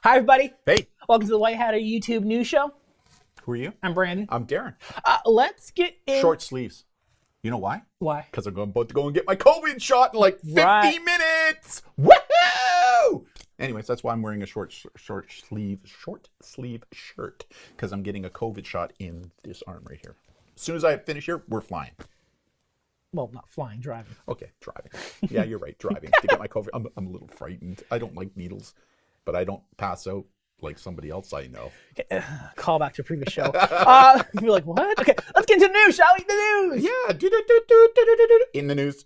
Hi, everybody. Hey, Welcome to the White Hatter YouTube news show. who are you? I'm Brandon. I'm Darren. Let's get in. Short sleeves. You know why? Why? Because I'm about to go and get my COVID shot in like 50 Right. minutes. Woohoo! Anyways, that's why I'm wearing a short sleeve shirt, because I'm getting a COVID shot in this arm right here. As soon as I finish here, we're flying. Well, not flying, driving. Okay, driving. Yeah, you're right, driving to get my COVID. I'm a little frightened. I don't like needles, but I don't pass out like somebody else I know. Call back to a previous show. You're like, what? Okay, let's get into the news, shall we? The news. Yeah. In the news.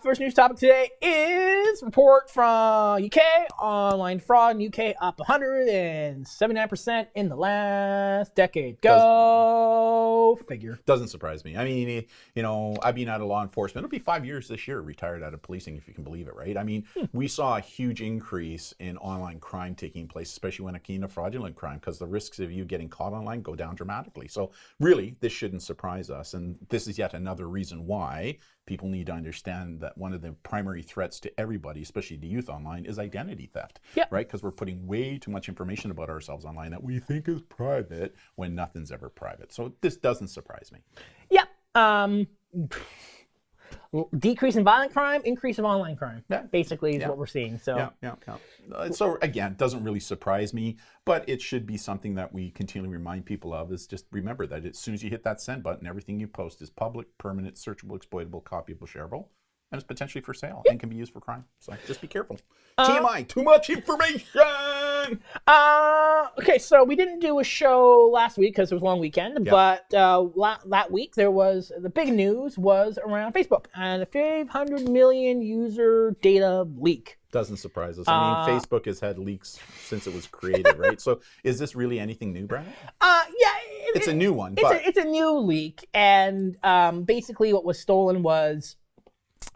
First news topic today is report from UK. Online fraud in UK up 179% in the last decade. Go figure. Doesn't surprise me. I mean, you know, I've been out of law enforcement. It'll be 5 years this year, retired out of policing, if you can believe it, right? I mean, we saw a huge increase in online crime taking place, especially when it came to fraudulent crime, because the risks of you getting caught online go down dramatically. So really, this shouldn't surprise us. And this is yet another reason why people need to understand that one of the primary threats to everybody, especially the youth online, is identity theft, right? Because we're putting way too much information about ourselves online that we think is private when nothing's ever private. So this doesn't surprise me. Yep. Decrease in violent crime, increase of online crime. Yeah. Basically is what we're seeing. So Yeah. So again, it doesn't really surprise me, but it should be something that we continually remind people of, is just remember that as soon as you hit that send button, everything you post is public, permanent, searchable, exploitable, copyable, shareable, and it's potentially for sale and can be used for crime. So just be careful. TMI, too much information! Okay, so we didn't do a show last week because it was a long weekend, but that week the big news was around Facebook and a 500 million user data leak. Doesn't surprise us. I mean, Facebook has had leaks since it was created, right? So is this really anything new, Brandon? It's a new one. It's a new leak, and basically what was stolen was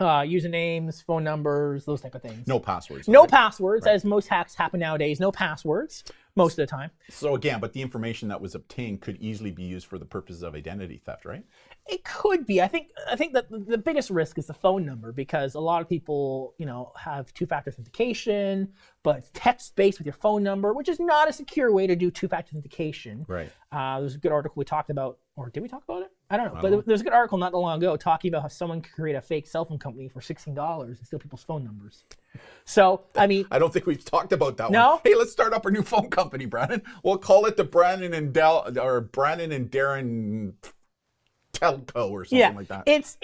usernames, phone numbers, those type of things. No passwords. No passwords, as most hacks happen nowadays. No passwords most of the time. So again, but the information that was obtained could easily be used for the purposes of identity theft, right? It could be. I think that the biggest risk is the phone number, because a lot of people, have two-factor authentication, but it's text-based with your phone number, which is not a secure way to do two-factor authentication. Right. There's a good article we talked about, or did we talk about it? I don't know. But there's a good article not that long ago talking about how someone could create a fake cell phone company for $16 and steal people's phone numbers. So, I mean, I don't think we've talked about that No? one. Hey, let's start up our new phone company, Brandon. We'll call it the Brandon and Darren Telco or something like that. It's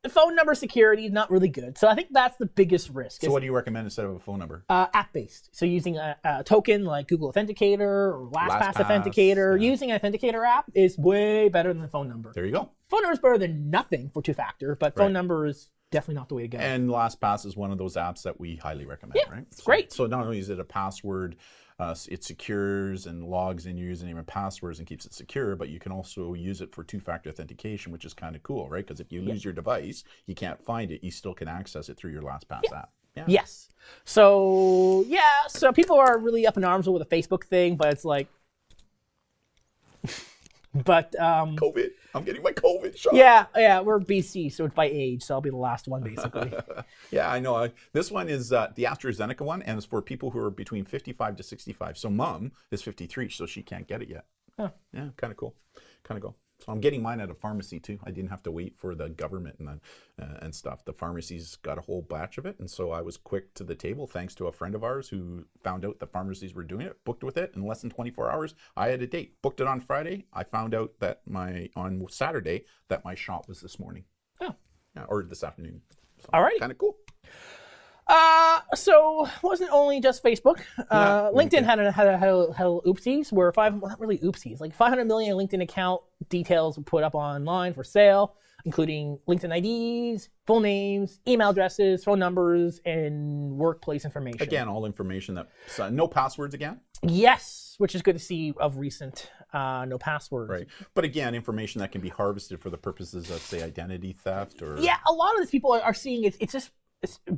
the phone number security is not really good. So I think that's the biggest risk. So what do you recommend instead of a phone number? App-based. So using a token like Google Authenticator or LastPass Authenticator, using an Authenticator app is way better than the phone number. There you go. Phone number is better than nothing for two-factor, but phone number is definitely not the way to go. And LastPass is one of those apps that we highly recommend, right? It's great. So not only is it a password, it secures and logs in your username and passwords and keeps it secure, but you can also use it for two-factor authentication, which is kind of cool, right? Because if you lose your device, you can't find it, you still can access it through your LastPass app. Yeah. Yes. So people are really up in arms with the Facebook thing, but it's like, COVID. I'm getting my COVID shot. Yeah, we're BC, so it's by age, so I'll be the last one basically. Yeah, I know. This one is the AstraZeneca one, and it's for people who are between 55 to 65. So mom is 53, so she can't get it yet. Huh. Yeah, kind of cool. So I'm getting mine at a pharmacy too. I didn't have to wait for the government and stuff. The pharmacies got a whole batch of it, and so I was quick to the table thanks to a friend of ours who found out the pharmacies were doing it, booked with it in less than 24 hours. I had a date, booked it on Friday. I found out that on Saturday that my shot was this morning. Oh. Yeah, or this afternoon. So, all right. Kind of cool. So it wasn't only just Facebook. LinkedIn had oopsies where not really oopsies, like 500 million LinkedIn account details were put up online for sale, including LinkedIn IDs, full names, email addresses, phone numbers, and workplace information. Again, all information no passwords again. Yes, which is good to see of recent. No passwords. Right. But again, information that can be harvested for the purposes of, say, identity theft or... Yeah, a lot of these people are seeing it's just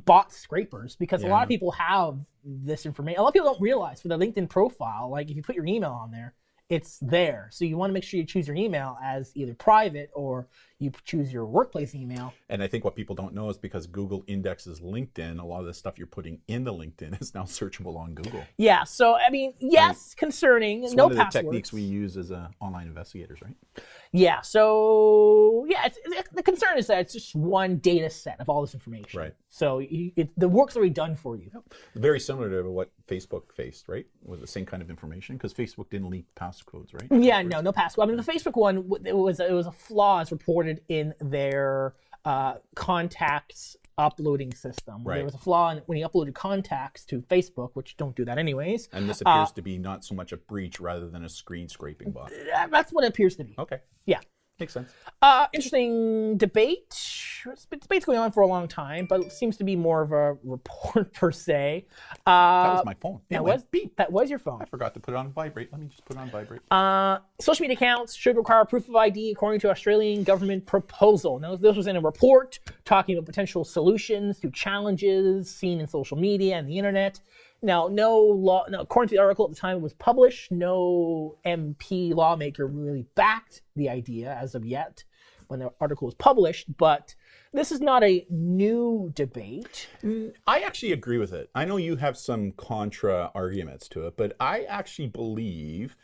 bot scrapers, because a lot of people have this information. A lot of people don't realize for the LinkedIn profile, like if you put your email on there, it's there. So you want to make sure you choose your email as either private or you choose your workplace email. And I think what people don't know is because Google indexes LinkedIn, a lot of the stuff you're putting in the LinkedIn is now searchable on Google. Yeah, so I mean, yes, concerning, It's no one of the passwords. techniques we use as online investigators, right? Yeah, so yeah, the concern is that it's just one data set of all this information. Right. So the work's already done for you. Very similar to what Facebook faced, right? With the same kind of information, because Facebook didn't leak passcodes, right? Yeah, no password. I mean, the Facebook one, it was a flaw as reported in their contacts uploading system. Right. There was a flaw when you uploaded contacts to Facebook, which don't do that anyways. And this appears to be not so much a breach rather than a screen scraping bot. That's what it appears to be. Okay. Yeah. Makes sense. Interesting debate. Debate's going on for a long time, but it seems to be more of a report per se. That was my phone. That was your phone. I forgot to put it on vibrate. Let me just put it on vibrate. Social media accounts should require proof of ID according to Australian government proposal. Now, this was in a report talking about potential solutions to challenges seen in social media and the internet. Now, according to the article at the time it was published, no MP lawmaker really backed the idea as of yet when the article was published, but this is not a new debate. I actually agree with it. I know you have some contra arguments to it, but I actually believe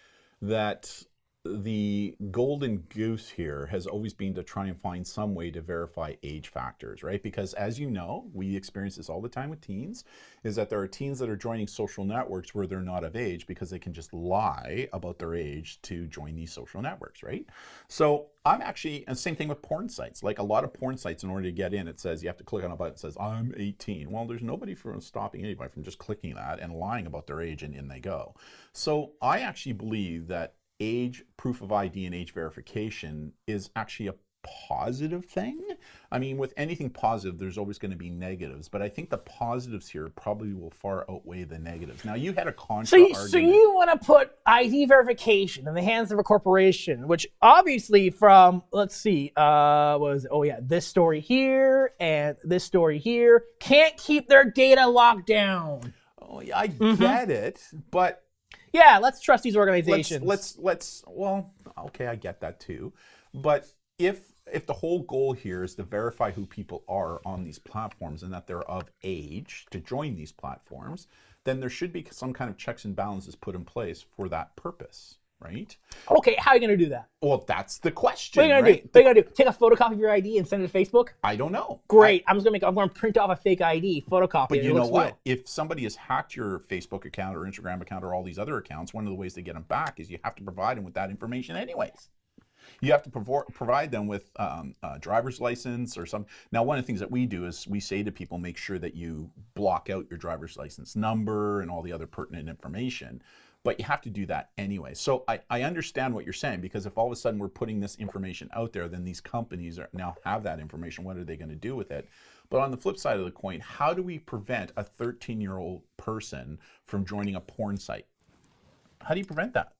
that the golden goose here has always been to try and find some way to verify age factors, right? Because as you know, we experience this all the time with teens, is that there are teens that are joining social networks where they're not of age because they can just lie about their age to join these social networks, right? So I'm actually, and same thing with porn sites. Like a lot of porn sites, in order to get in, it says you have to click on a button that says, I'm 18. Well, there's nobody from stopping anybody from just clicking that and lying about their age, and in they go. So I actually believe that age proof of ID and age verification is actually a positive thing. I mean, with anything positive, there's always going to be negatives, but I think the positives here probably will far outweigh the negatives. Now, you had a contra argument. So you want to put ID verification in the hands of a corporation, which obviously from, let's see, this story here and this story here, can't keep their data locked down. Oh, yeah, I get it, but yeah, let's trust these organizations. Well, okay, I get that too. But if the whole goal here is to verify who people are on these platforms and that they're of age to join these platforms, then there should be some kind of checks and balances put in place for that purpose, right? Okay, how are you going to do that? Well, that's the question. What are you going to do? What are you going to do? Take a photocopy of your ID and send it to Facebook? I don't know. Great. I'm going to print off a fake ID, photocopy it. But you know what? If somebody has hacked your Facebook account or Instagram account or all these other accounts, one of the ways to get them back is you have to provide them with that information anyways. You have to provide them with a driver's license or something. Now, one of the things that we do is we say to people, make sure that you block out your driver's license number and all the other pertinent information. But you have to do that anyway. So I understand what you're saying, because if all of a sudden we're putting this information out there, then these companies now have that information. What are they going to do with it? But on the flip side of the coin, how do we prevent a 13-year-old person from joining a porn site? How do you prevent that?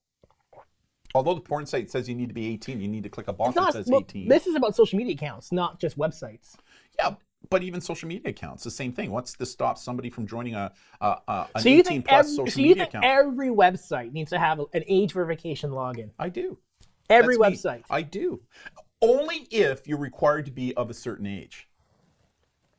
Although the porn site says you need to be 18, you need to click a box that says 18. This is about social media accounts, not just websites. Yeah, but even social media accounts, the same thing. What's to stop somebody from joining an so 18-plus social media account? Every website needs to have an age verification login? I do. Every website? I do. Only if you're required to be of a certain age.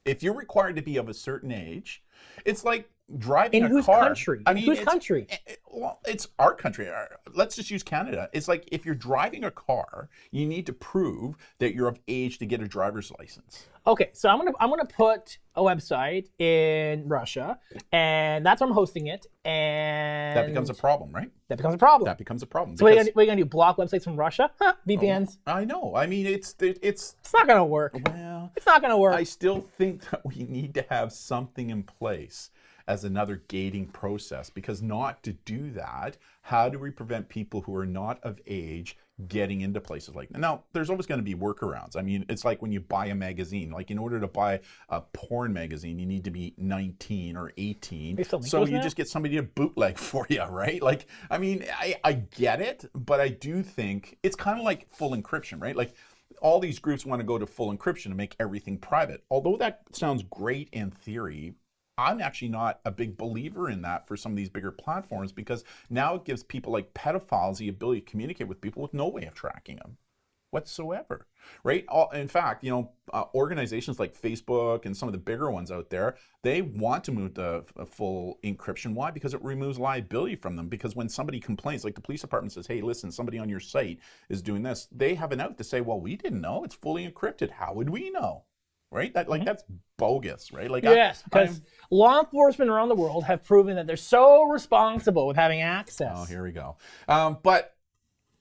If you're required to be of a certain age, it's like driving a car. In whose country? I mean, whose country? Well, it's our country. Let's just use Canada. It's like if you're driving a car, you need to prove that you're of age to get a driver's license. Okay, so I'm gonna put a website in Russia, and that's where I'm hosting it, and that becomes a problem, right? That becomes a problem. That becomes a problem. So what are you gonna do? Block websites from Russia? VPNs? Oh, I know. I mean, it's not gonna work. Well, it's not gonna work. I still think that we need to have something in place as another gating process, because not to do that, how do we prevent people who are not of age getting into places like that? Now, there's always going to be workarounds. I mean, it's like when you buy a magazine. Like, in order to buy a porn magazine, you need to be 19 or 18. So you just get somebody to bootleg for you, right? Like, I mean, I get it, but I do think it's kind of like full encryption, right? Like, all these groups want to go to full encryption to make everything private. Although that sounds great in theory, I'm actually not a big believer in that for some of these bigger platforms, because now it gives people like pedophiles the ability to communicate with people with no way of tracking them. whatsoever, right? In fact, organizations like Facebook and some of the bigger ones out there, they want to move to a full encryption. Why? Because it removes liability from them. Because when somebody complains, like the police department says, hey, listen, somebody on your site is doing this, they have an out to say, well, we didn't know. It's fully encrypted. How would we know? Right? That's bogus, right? Yes, because law enforcement around the world have proven that they're so responsible with having access. Oh, here we go. But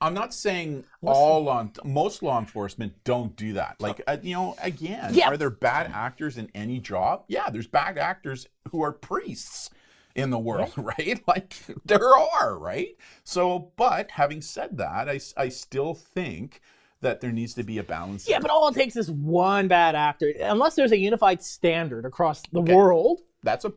I'm not saying most law enforcement don't do that. Are there bad actors in any job? Yeah, there's bad actors who are priests in the world, right? Like there are, right? So, but having said that, I still think that there needs to be a balance. Yeah, but all it takes is one bad actor. Unless there's a unified standard across the world. That's an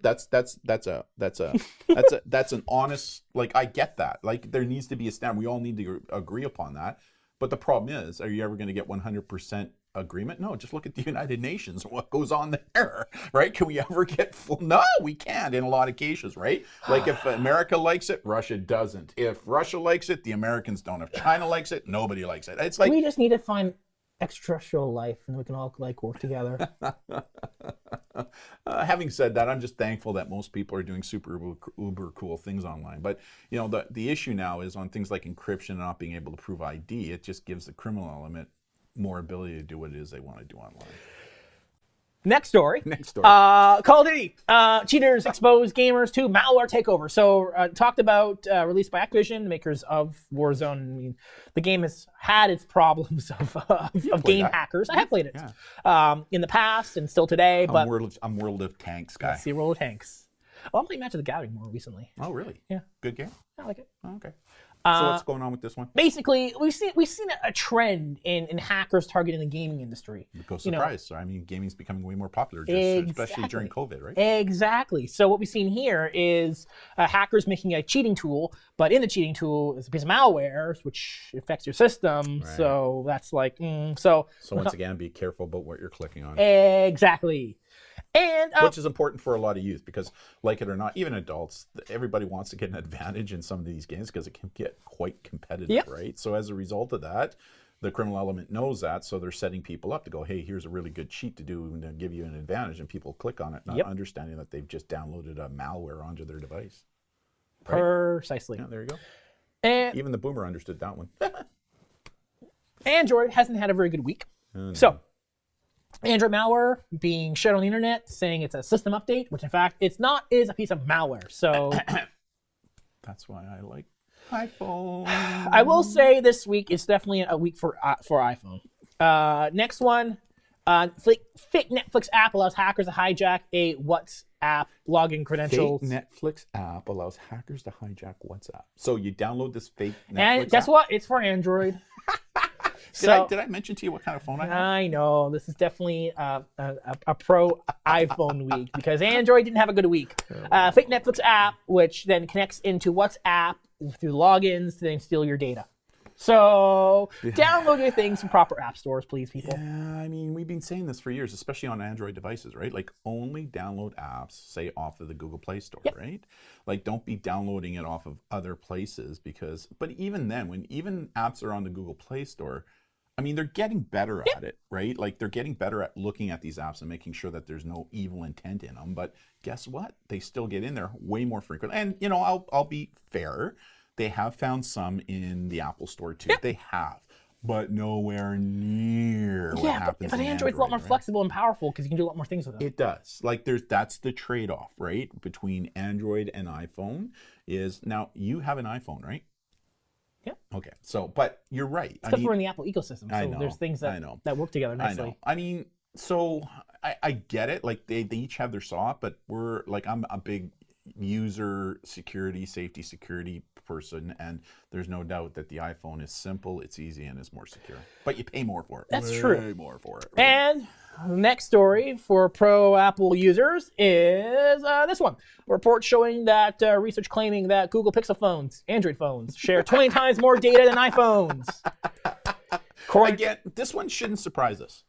honest, I get that. Like there needs to be a standard. We all need to agree upon that. But the problem is, are you ever going to get 100% agreement? No, just look at the United Nations and what goes on there, right? Can we ever get full? No, we can't in a lot of cases, right? Like if America likes it, Russia doesn't. If Russia likes it, the Americans don't. If China likes it, nobody likes it. It's like we just need to find extraterrestrial life and we can all work together. Having said that, I'm just thankful that most people are doing super uber cool things online. But the issue now is on things like encryption and not being able to prove ID. It just gives the criminal element more ability to do what it is they want to do online. Next story. Call of Duty. Cheaters expose gamers to malware takeover. So talked about released by Activision, makers of Warzone. I mean, the game has had its problems of game hackers. I have played it in the past and still today. But I'm World of Tanks guy. Let's see, World of Tanks. Well, I'm playing Match of the Gathering more recently. Oh, really? Yeah. Good game? I like it. Oh, okay. So what's going on with this one? Basically, we've seen a trend in hackers targeting the gaming industry. Because surprise. I mean, gaming's becoming way more popular, especially during COVID, right? Exactly. So what we've seen here is hackers making a cheating tool, but in the cheating tool is a piece of malware, which affects your system. Right. So that's So once again, be careful about what you're clicking on. Exactly. And, which is important for a lot of youth because, like it or not, even adults, everybody wants to get an advantage in some of these games because it can get quite competitive, right? So as a result of that, the criminal element knows that, so they're setting people up to go, hey, here's a really good cheat to do and to give you an advantage, and people click on it, not understanding that they've just downloaded a malware onto their device. Right? Precisely. Yeah, there you go. And even the boomer understood that one. Android hasn't had a very good week. Oh, no. So Android malware being shared on the internet, saying it's a system update, which in fact it's not, is a piece of malware. So that's why I like iPhone. I will say this week is definitely a week for iPhone. Next one, fake Netflix app allows hackers to hijack a WhatsApp login credentials. Fake Netflix app allows hackers to hijack WhatsApp. So you download this fake Netflix and guess app? What? It's for Android. Did I mention to you what kind of phone I have? I know. This is definitely a pro iPhone week because Android didn't have a good week. Fake Netflix app, which then connects into WhatsApp through logins to then steal your data. So download your things from proper app stores, please, people. Yeah, I mean, we've been saying this for years, especially on Android devices, right? Like, only download apps, say, off of the Google Play Store, right? Like, don't be downloading it off of other places but even then, when even apps are on the Google Play Store, I mean, they're getting better at it, right? Like, they're getting better at looking at these apps and making sure that there's no evil intent in them. But guess what? They still get in there way more frequently. And, I'll be fair. They have found some in the Apple Store too. Yeah. They have, but nowhere near what happens but in Android's a lot more flexible and powerful because you can do a lot more things with it. It does. Like that's the trade-off, right? Between Android and iPhone is now you have an iPhone, right? Yeah. Okay. So, but you're right. Because we're in the Apple ecosystem, so there's things that work together nicely. I know. I mean, so I get it. Like they each have their SOC, but I'm a big user safety security person, and there's no doubt that the iPhone is simple, it's easy, and it's more secure. But you pay more for it. That's true. Way more for it. Right? And the next story for pro Apple users is this one. A report showing that research claiming that Google Pixel phones, Android phones, share 20 times more data than iPhones. Again, this one shouldn't surprise us.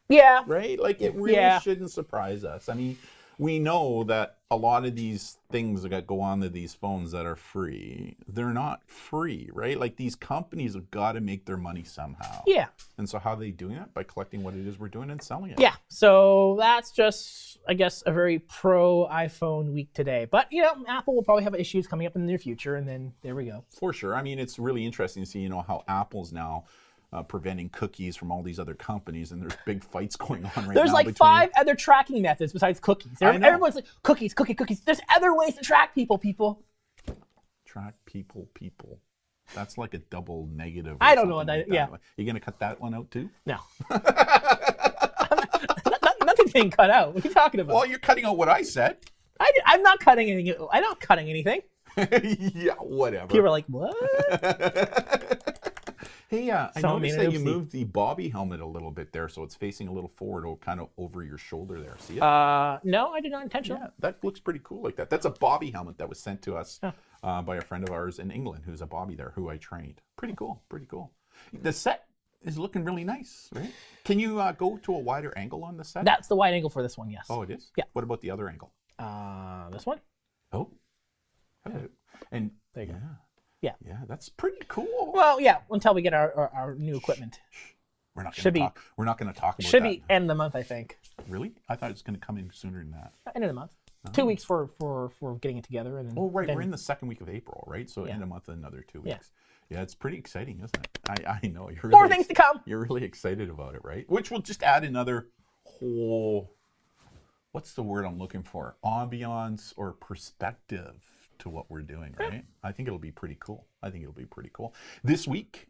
Yeah. Right? Like, it really shouldn't surprise us. I mean, we know that a lot of these things that go on to these phones that are free, they're not free, right? Like these companies have got to make their money somehow. Yeah. And so how are they doing that? By collecting what it is we're doing and selling it. Yeah. So that's just, I guess, a very pro iPhone week today. But, Apple will probably have issues coming up in the near future, and then there we go. For sure. I mean, it's really interesting to see, how Apple's now preventing cookies from all these other companies, and there's big fights going on right now. There's like 5 other tracking methods besides cookies. Everyone's like, cookies. There's other ways to track people. Track people. That's like a double negative. I don't know what that, yeah. You going to cut that one out too? No. Nothing's being cut out. What are you talking about? Well, you're cutting out what I said. I'm not cutting anything. I'm not cutting anything. Yeah, whatever. People are like, what? Hey, I noticed that you moved the Bobby helmet a little bit there, so it's facing a little forward, kind of over your shoulder there. See it? No, I did not intentionally. Yeah, that looks pretty cool like that. That's a Bobby helmet that was sent to us by a friend of ours in England who's a Bobby there, who I trained. Pretty cool. The set is looking really nice, right? Can you go to a wider angle on the set? That's the wide angle for this one, yes. Oh, it is? Yeah. What about the other angle? This one? Oh. Hello. And there you go. Yeah, that's pretty cool. Well, yeah, until we get our new equipment. We're not going to talk. We're not going to talk about that. Should be end of the month, I think. Really? I thought it was going to come in sooner than that. End of the month. 2 weeks for getting it together, and then. Oh, right. We're in the second week of April, right? So end of month, another 2 weeks. Yeah, it's pretty exciting, isn't it? I know you're. More things to come. You're really excited about it, right? Which will just add another whole. What's the word I'm looking for? Ambiance or perspective to what we're doing, right? I think it'll be pretty cool. This week,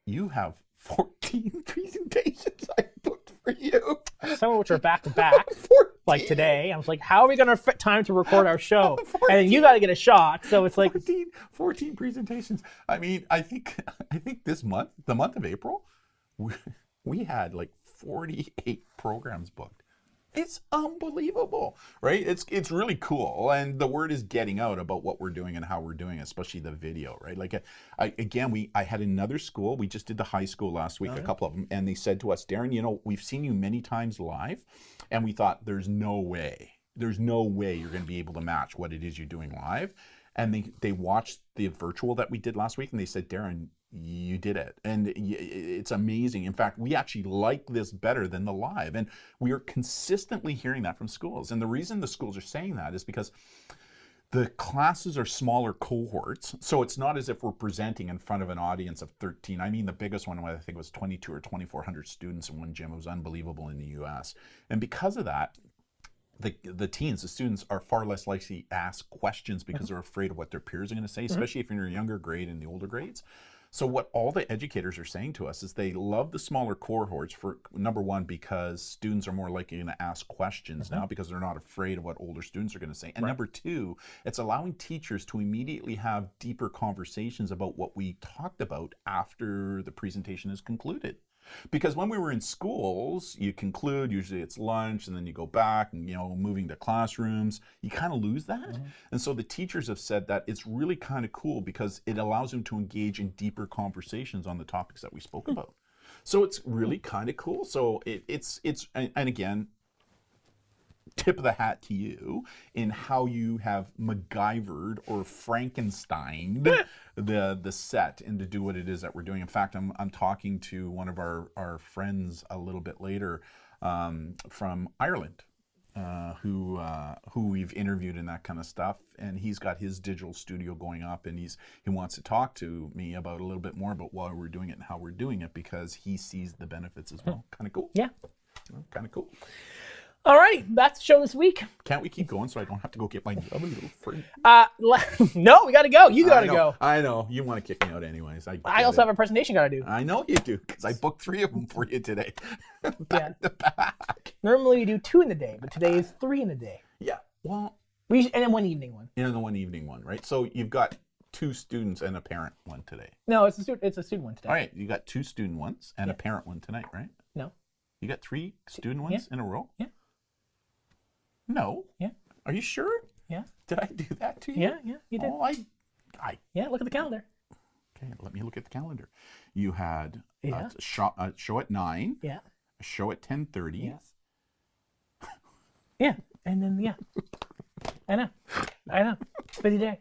you have 14 presentations I booked for you. Some of which are back to back, like today. I was like, how are we going to fit time to record our show? 14. And then you got to get a shot. So it's like 14 presentations. I mean, I think this month, the month of April, we had like 48 programs booked. It's unbelievable, right? It's really cool, and the word is getting out about what we're doing and how we're doing it, especially the video, right? Like, I had another school. We just did the high school last week, a couple of them, and they said to us, Darren, we've seen you many times live, and we thought there's no way you're going to be able to match what it is you're doing live. And they watched the virtual that we did last week, and they said, Darren, you did it. And it's amazing. In fact, we actually like this better than the live. And we are consistently hearing that from schools. And the reason the schools are saying that is because the classes are smaller cohorts. So it's not as if we're presenting in front of an audience of 13. I mean, the biggest one, I think, was 22 or 2,400 students in one gym. It was unbelievable in the US. And because of that, the teens, the students, are far less likely to ask questions because they're afraid of what their peers are going to say, especially if you're in a younger grade and the older grades. So what all the educators are saying to us is they love the smaller cohorts for, number one, because students are more likely to ask questions now because they're not afraid of what older students are going to say. And number two, it's allowing teachers to immediately have deeper conversations about what we talked about after the presentation is concluded. Because when we were in schools, you conclude, usually it's lunch, and then you go back and, moving to classrooms, you kind of lose that. And so the teachers have said that it's really kind of cool because it allows them to engage in deeper conversations on the topics that we spoke about. So it's really kind of cool. So it's and again, tip of the hat to you in how you have MacGyvered or Frankensteined the set and to do what it is that we're doing. In fact, I'm talking to one of our friends a little bit later from Ireland, who we've interviewed and that kind of stuff, and he's got his digital studio going up, and he wants to talk to me about a little bit more about why we're doing it and how we're doing it because he sees the benefits as well. Kind of cool. Yeah. Kind of cool. All right, that's the show this week. Can't we keep going so I don't have to go get my other little friend? No, we got to go. You got to go. I know. You want to kick me out anyways. I also have a presentation got to do. I know you do because I booked 3 of them for you today. back to back. Normally we do 2 in a day, but today is 3 in a day. Yeah. Well. And then one evening one. And then the one evening one, right? So you've got 2 students and a parent one today. No, it's a student one today. All right. You got 2 student ones and a parent one tonight, right? No. You got 3 student ones in a row? Yeah. No. Yeah. Are you sure? Yeah. Did I do that to you? Yeah, you did. Oh, Yeah, look at the calendar. Okay, let me look at the calendar. You had a show at 9. Yeah. A show at 10:30. Yes. Yeah. And then, yeah. I know. Busy day.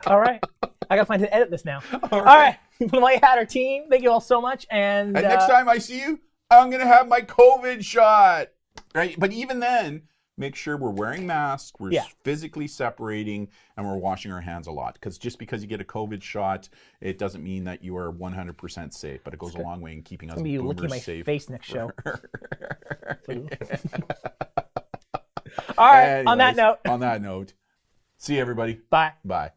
All right. I got to find to edit this now. All right. From my Hatter team, thank you all so much. And next time I see you, I'm going to have my COVID shot. Right? But even then, make sure we're wearing masks, we're physically separating, and we're washing our hands a lot. Because just because you get a COVID shot, it doesn't mean that you are 100% safe. But it goes a long way in keeping us you boomers licking my safe. face next show. All right. Anyways, on that note, see you, everybody. Bye. Bye.